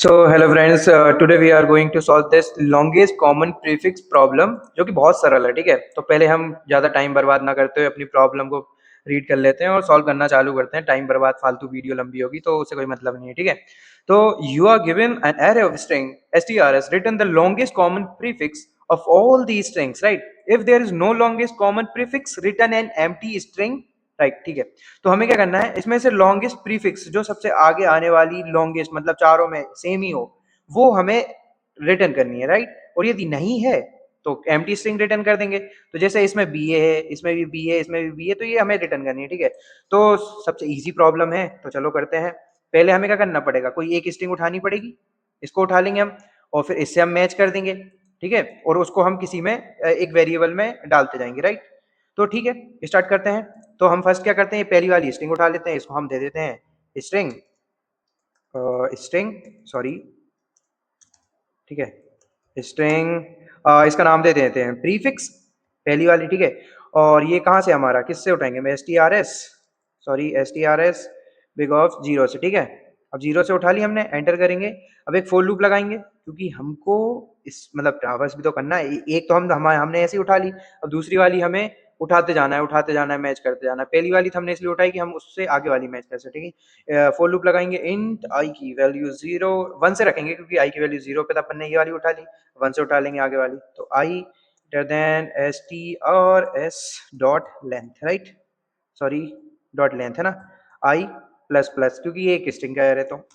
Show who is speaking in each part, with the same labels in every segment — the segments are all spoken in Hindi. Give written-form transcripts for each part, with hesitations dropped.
Speaker 1: So hello friends, today we are going to solve this longest common prefix problem जो कि बहुत सरल है। ठीक है, तो पहले हम ज़्यादा टाइम बर्बाद ना करते हुए अपनी प्रॉब्लम को रीड कर लेते हैं और सॉल्व करना चालू करते हैं। टाइम बर्बाद फालतू वीडियो लंबी होगी तो उससे कोई मतलब नहीं है। ठीक है, तो you are given an array of string strs written the longest common prefix of all these strings, right? If there is no longest common prefix, written an empty string, right. ठीक है, तो हमें क्या करना है, इसमें से लॉन्गेस्ट प्रीफिक्स जो सबसे आगे आने वाली लॉन्गेस्ट मतलब चारों में सेम ही हो वो हमें रिटर्न करनी है, राइट। और यदि नहीं है तो एम्प्टी स्ट्रिंग रिटर्न कर देंगे। तो जैसे इसमें बी है, इसमें भी बी है, इसमें भी बी है, तो ये हमें रिटर्न करनी है। ठीक है, तो सबसे इजी प्रॉब्लम है, तो चलो करते हैं। पहले हमें क्या करना पड़ेगा, कोई एक स्ट्रिंग उठानी पड़ेगी, इसको उठा लेंगे हम और फिर इससे हम मैच कर देंगे। ठीक है, और उसको हम किसी में एक वेरिएबल में डालते जाएंगे, राइट। तो ठीक है, स्टार्ट करते हैं। तो हम फर्स्ट क्या करते हैं, पहली वाली स्ट्रिंग उठा लेते हैं, इसको हम दे देते हैं स्ट्रिंग स्ट्रिंग सॉरी, ठीक है, स्ट्रिंग इसका नाम दे देते हैं प्रीफिक्स, पहली वाली। ठीक है, और ये कहाँ से हमारा, किससे उठाएंगे, मैं S T R S big of zero से। ठीक है, अब जीरो से उठा ली हमने, एंटर करेंगे। अब एक फोर लूप लगाएंगे क्योंकि हमको इस मतलब ट्रावर्स भी तो करना है। एक तो हमने ऐसे ही उठा ली, अब दूसरी वाली हमें उठाते जाना है, मैच करते जाना है। पहली वाली तो हमने इसलिए उठाई कि हम उससे आगे वाली मैच कर सके। ठीक है, फोर लूप लगाएंगे, इंट आई की वैल्यू 0 1 से रखेंगे क्योंकि आई की वैल्यू 0 पे, तो अपन ने ये वाली उठा ली, 1 से उठा लेंगे आगे वाली। तो आई ग्रेटर देन एस टी और S dot length, right, sorry dot length है ना, आई प्लस प्लस क्योंकि ये एक स्ट्रिंग का एरे, तो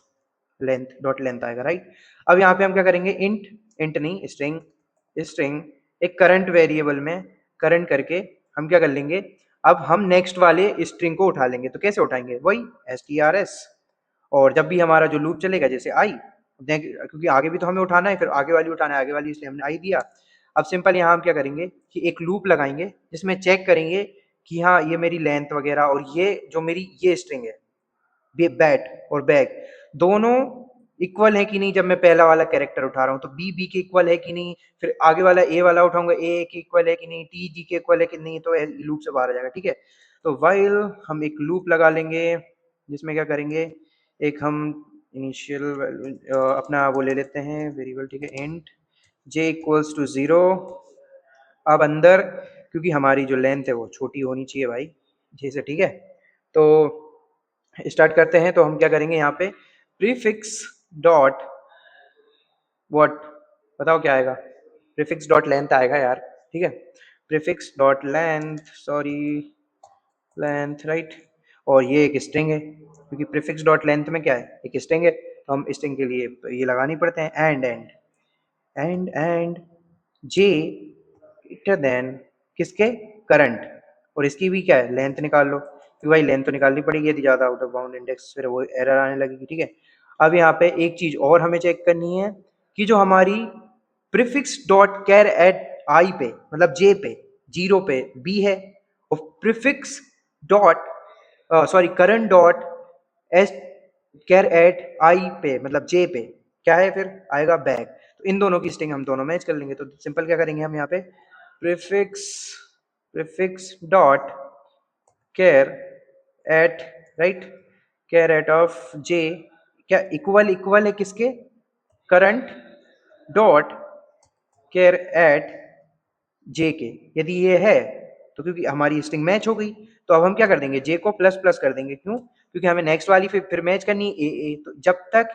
Speaker 1: लेंथ डॉट लेंथ आएगा, राइट। अब यहाँ पे हम क्या करेंगे, इंट नहीं स्ट्रिंग, स्ट्रिंग एक करंट वेरिएबल में करंट करके हम क्या कर लेंगे, अब हम नेक्स्ट वाले स्ट्रिंग को उठा लेंगे। तो कैसे उठाएंगे, वही एस टी आर एस, और जब भी हमारा जो लूप चलेगा जैसे आई, क्योंकि आगे भी तो हमें उठाना है, फिर आगे वाली उठाना है, आगे वाली इसलिए हमने आई दिया। अब सिंपल यहाँ हम क्या करेंगे कि एक लूप लगाएंगे जिसमें चेक करेंगे कि हाँ ये मेरी लेंथ वगैरह और ये जो मेरी ये स्ट्रिंग है बैट और बैग दोनों इक्वल है कि नहीं। जब मैं पहला वाला कैरेक्टर उठा रहा हूँ तो बी बी के इक्वल है कि नहीं, फिर आगे वाला ए वाला उठाऊंगा ए के इक्वल है कि नहीं, टी जी के इक्वल है कि नहीं, तो लूप से बाहर आ जाएगा। ठीक है, तो वाइल हम एक लूप लगा लेंगे जिसमें क्या करेंगे, एक हम इनिशियल अपना वो ले लेते हैं वेरिएबल। ठीक है, इंट जे इक्वल्स टू 0। अब अंदर क्योंकि हमारी जो लेंथ है वो छोटी होनी चाहिए भाई, जैसे, ठीक है, तो स्टार्ट करते हैं। तो हम क्या करेंगे यहाँ पे, प्रीफिक्स डॉट व्हाट, बताओ क्या आएगा, प्रीफिक्स डॉट लेंथ आएगा यार। ठीक है, prefix dot length, sorry length, right. और ये एक स्ट्रिंग है क्योंकि प्रीफिक्स डॉट लेंथ में क्या है, एक स्ट्रिंग है, तो हम स्ट्रिंग के लिए ये लगानी पड़ते हैं एंड जे ग्रेटर देन किसके, करंट, और इसकी भी क्या है, लेंथ निकाल लो क्योंकि भाई लेंथ तो निकालनी पड़ेगी, यदि ज्यादा आउट ऑफ बाउंड इंडेक्स फिर वो एरर आने लगेगी। ठीक है, अब यहाँ पे एक चीज और हमें चेक करनी है कि जो हमारी prefix dot care at I पे मतलब जे पे जीरो पे बी है, और prefix dot sorry current dot S care at I पे मतलब जे पे क्या है, फिर आएगा बैग। तो इन दोनों की स्ट्रिंग हम दोनों मैच कर लेंगे। तो सिंपल क्या करेंगे हम यहाँ पे, prefix prefix dot care at, right, care at of J क्या इक्वल है किसके, current dot care at J के। यदि ये है तो क्योंकि हमारी स्ट्रिंग मैच हो गई, तो अब हम क्या कर देंगे, जे को प्लस प्लस कर देंगे। क्यों, क्योंकि हमें नेक्स्ट वाली फिर मैच करनी ए। तो जब तक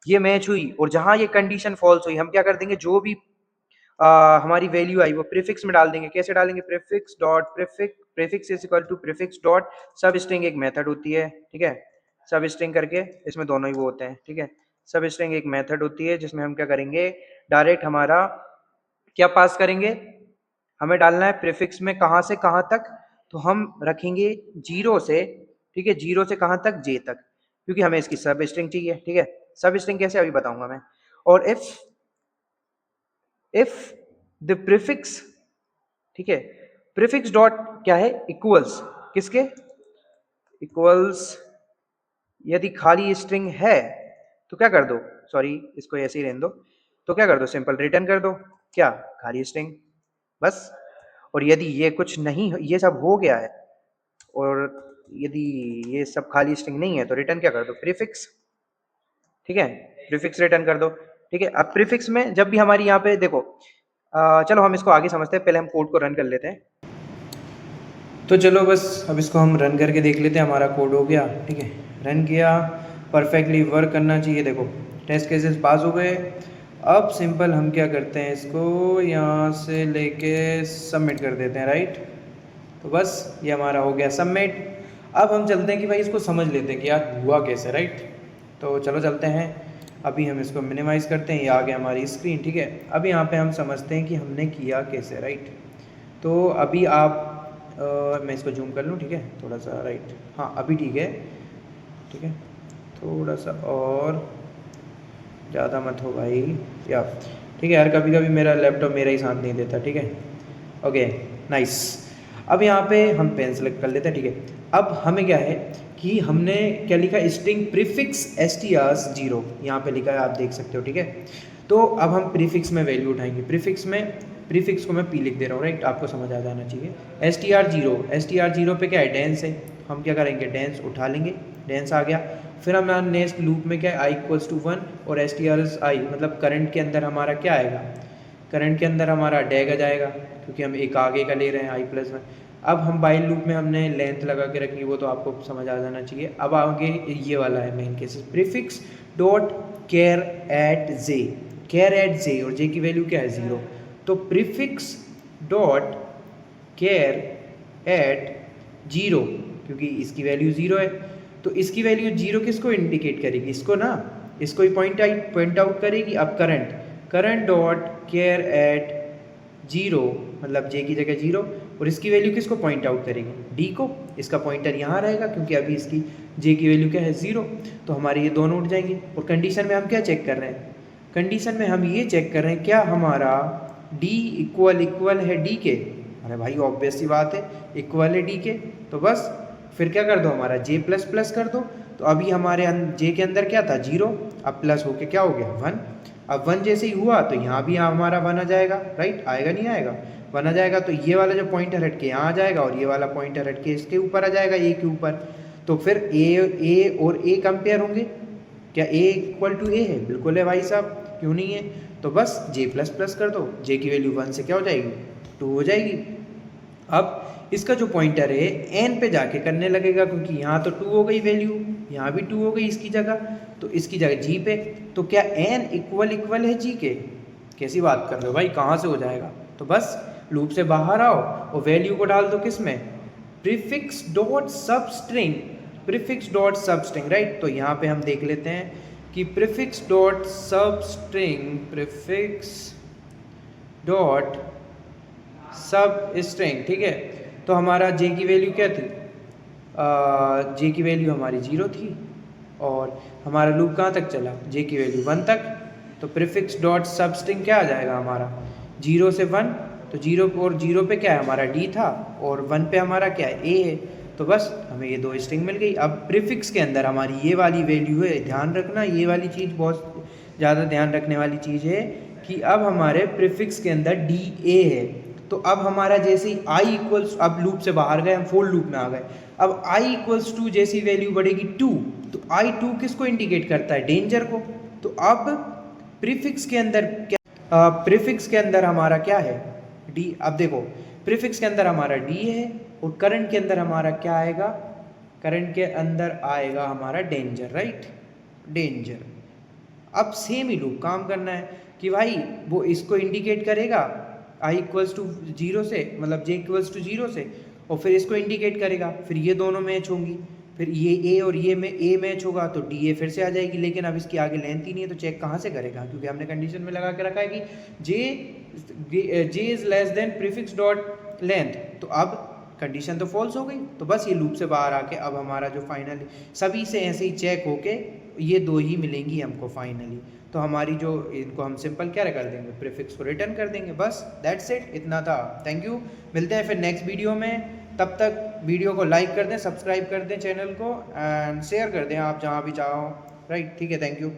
Speaker 1: ये मैच हुई और जहां ये कंडीशन फॉल्स हुई हम क्या कर देंगे, जो भी हमारी वैल्यू आई वो प्रीफिक्स में डाल देंगे। कैसे डालेंगे, prefix dot prefix is equal to prefix dot sub string, एक मेथड होती है। ठीक है, सब स्ट्रिंग करके इसमें दोनों ही वो होते हैं। ठीक है, सब स्ट्रिंग एक मेथड होती है जिसमें हम क्या करेंगे, डायरेक्ट हमारा क्या पास करेंगे, हमें डालना है प्रीफिक्स में कहां से कहां तक, तो हम रखेंगे जीरो से, ठीक है, जीरो से कहां तक, जे तक, क्योंकि हमें इसकी सब स्ट्रिंग चाहिए। ठीक है, सब स्ट्रिंग कैसे अभी बताऊंगा मैं। और इफ द प्रीफिक्स, ठीक है, प्रीफिक्स डॉट क्या है, इक्वल्स किसके, इक्वल्स यदि खाली स्ट्रिंग है तो क्या कर दो, सॉरी इसको ऐसे ही रहने दो, तो क्या कर दो, सिंपल रिटर्न कर दो क्या, खाली स्ट्रिंग, बस। और यदि ये कुछ नहीं, ये सब हो गया है और यदि ये सब खाली स्ट्रिंग नहीं है तो रिटर्न क्या कर दो, प्रीफिक्स। ठीक है, प्रीफिक्स रिटर्न कर दो, ठीक है। अब प्रीफिक्स में जब भी हमारी यहाँ पे देखो, चलो हम इसको आगे समझते हैं, पहले हम कोड को रन कर लेते हैं। तो चलो बस अब इसको हम रन करके देख लेते हैं, हमारा कोड हो गया, ठीक है, रन किया, परफेक्टली वर्क करना चाहिए। देखो टेस्ट केसेस पास हो गए। अब सिंपल हम क्या करते हैं, इसको यहाँ से लेके सबमिट कर देते हैं, राइट। तो बस ये हमारा हो गया सबमिट। अब हम चलते हैं कि भाई इसको समझ लेते हैं कि यार हुआ कैसे, राइट। तो चलो चलते हैं, अभी हम इसको मिनिमाइज़ करते हैं, ये आ गया हमारी स्क्रीन, ठीक है। अब यहाँ पे हम समझते हैं कि हमने किया कैसे, राइट। तो अभी आप मैं इसको जूम कर लूँ, ठीक है, थोड़ा सा, राइट, हाँ अभी ठीक है, ठीक है, थोड़ा सा और ज़्यादा मत हो भाई, या ठीक है यार, कभी कभी मेरा लैपटॉप मेरा ही साथ नहीं देता, ठीक है। Okay nice. अब यहाँ पे हम पेन सेलेक्ट कर लेते हैं, ठीक है। अब हमें क्या है कि हमने क्या लिखा, स्ट्रिंग प्रीफिक्स strs 0 यहाँ पे लिखा है, आप देख सकते हो, ठीक है। तो अब हम प्रीफिक्स में वैल्यू उठाएंगे, प्रीफिक्स को मैं p लिख दे रहा हूँ, राइट, आपको समझ आ जाना चाहिए। str 0 पे क्या है, डेंस है, हम क्या करेंगे, डेंस उठा लेंगे, डेंस आ गया। फिर हम नेक्स्ट लूप में क्या है, i = 1 और strs i मतलब करंट के अंदर हमारा क्या आएगा, करंट के अंदर हमारा डैग आ जाएगा, क्योंकि हम एक आगे का ले रहे हैं i+1। अब हम बाइल लूप में हमने लेंथ लगा के रखी, वो तो आपको समझ आ जाना चाहिए। अब आगे ये वाला है main case, prefix dot care at J, और जे की वैल्यू क्या है, 0। तो प्रीफिक्स डॉट केयर एट 0, क्योंकि इसकी वैल्यू 0 है, तो इसकी वैल्यू 0 किसको इंडिकेट करेगी, इसको ना, इसको ही पॉइंट आउट करेगी। अब करंट डॉट केयर एट 0 मतलब जे की जगह 0, और इसकी वैल्यू किसको पॉइंट आउट करेगी, डी को। इसका पॉइंटर यहाँ रहेगा क्योंकि अभी इसकी जे की वैल्यू क्या है, 0। तो हमारे ये दोनों उठ जाएंगे। और कंडीशन में हम क्या चेक कर रहे हैं, कंडीशन में हम ये चेक कर रहे हैं क्या हमारा डी इक्वल है डी के। अरे भाई ऑब्वियस सी बात है, इक्वल है डी के, तो बस फिर क्या कर दो, हमारा जे प्लस प्लस कर दो। तो अभी हमारे जे के अंदर क्या था, 0, अब प्लस होके क्या हो गया, 1। अब 1 जैसे ही हुआ तो यहाँ भी हमारा 1 आ जाएगा, राइट, आएगा नहीं आएगा, 1 आ जाएगा। तो ये वाला जो पॉइंटर हट के यहाँ आ जाएगा, और ये वाला पॉइंटर हट के इसके ऊपर आ जाएगा, ए के ऊपर। तो फिर ए और ए कंपेयर होंगे, क्या ए इक्वल टू ए है, बिल्कुल है भाई साहब, क्यों नहीं है। तो बस जे प्लस प्लस कर दो, जे की वैल्यू 1 से क्या हो जाएगी, 2 हो जाएगी। अब इसका जो पॉइंटर है एन पे जाके करने लगेगा, क्योंकि यहाँ तो 2 हो गई वैल्यू, यहाँ भी 2 हो गई इसकी जगह, तो इसकी जगह जी पे। तो क्या एन इक्वल है जी के, कैसी बात कर रहे हो भाई, कहाँ से हो जाएगा। तो बस लूप से बाहर आओ और वैल्यू को डाल दो किस में, prefix dot sub string, right. तो यहाँ पे हम देख लेते हैं कि प्रीफिक्स डॉट सब स्ट्रिंग, ठीक है। तो हमारा जे की वैल्यू क्या थी, जे की वैल्यू हमारी 0 थी, और हमारा लूप कहाँ तक चला, जे की वैल्यू 1 तक। तो प्रीफिक्स डॉट सब स्ट्रिंग क्या आ जाएगा हमारा, 0 से 1, तो 0 और 0 पे क्या है हमारा डी था, और 1 पे हमारा क्या है, ए है। तो बस हमें ये 2 स्ट्रिंग मिल गई। अब प्रीफिक्स के अंदर हमारी ये वाली वैल्यू है, ध्यान रखना, ये वाली चीज़ बहुत ज़्यादा ध्यान रखने वाली चीज़ है कि अब हमारे प्रीफिक्स के अंदर डी ए है। तो अब हमारा जैसे ही आई इक्वल्स, अब लूप से बाहर गए हम, फोर लूप में आ गए। अब आई इक्वल्स 2 जैसी वैल्यू बढ़ेगी 2, तो आई 2 किसको इंडिकेट करता है, डेंजर को। तो अब प्रीफिक्स के अंदर क्या, प्रीफिक्स के अंदर हमारा क्या है, डी। अब देखो प्रीफिक्स के अंदर हमारा डी है, और करंट के अंदर हमारा क्या आएगा, करंट के अंदर आएगा हमारा डेंजर, राइट, डेंजर। अब सेम ही लूप काम करना है कि भाई वो इसको इंडिकेट करेगा i इक्वल्स टू 0 से, मतलब j इक्वल्स टू 0 से, और फिर इसको इंडिकेट करेगा, फिर ये दोनों मैच होंगी, फिर ये a और ये में a मैच होगा तो da फिर से आ जाएगी। लेकिन अब इसकी आगे लेंथ ही नहीं है, तो चेक कहाँ से करेगा, क्योंकि हमने कंडीशन में लगा के रखा है कि j is less than prefix dot length. तो अब कंडीशन तो फॉल्स हो गई, तो बस ये लूप से बाहर आके अब हमारा जो फाइनली सभी से ऐसे ही चेक होके ये 2 ही मिलेंगी हमको फाइनली। तो हमारी जो इनको हम सिंपल क्या कर देंगे, प्रीफिक्स को रिटर्न कर देंगे, बस दैट्स इट, इतना था। थैंक यू, मिलते हैं फिर नेक्स्ट वीडियो में। तब तक वीडियो को लाइक कर दें, सब्सक्राइब कर दें चैनल को, एंड शेयर कर दें आप जहाँ भी चाहो, राइट, ठीक है, थैंक यू।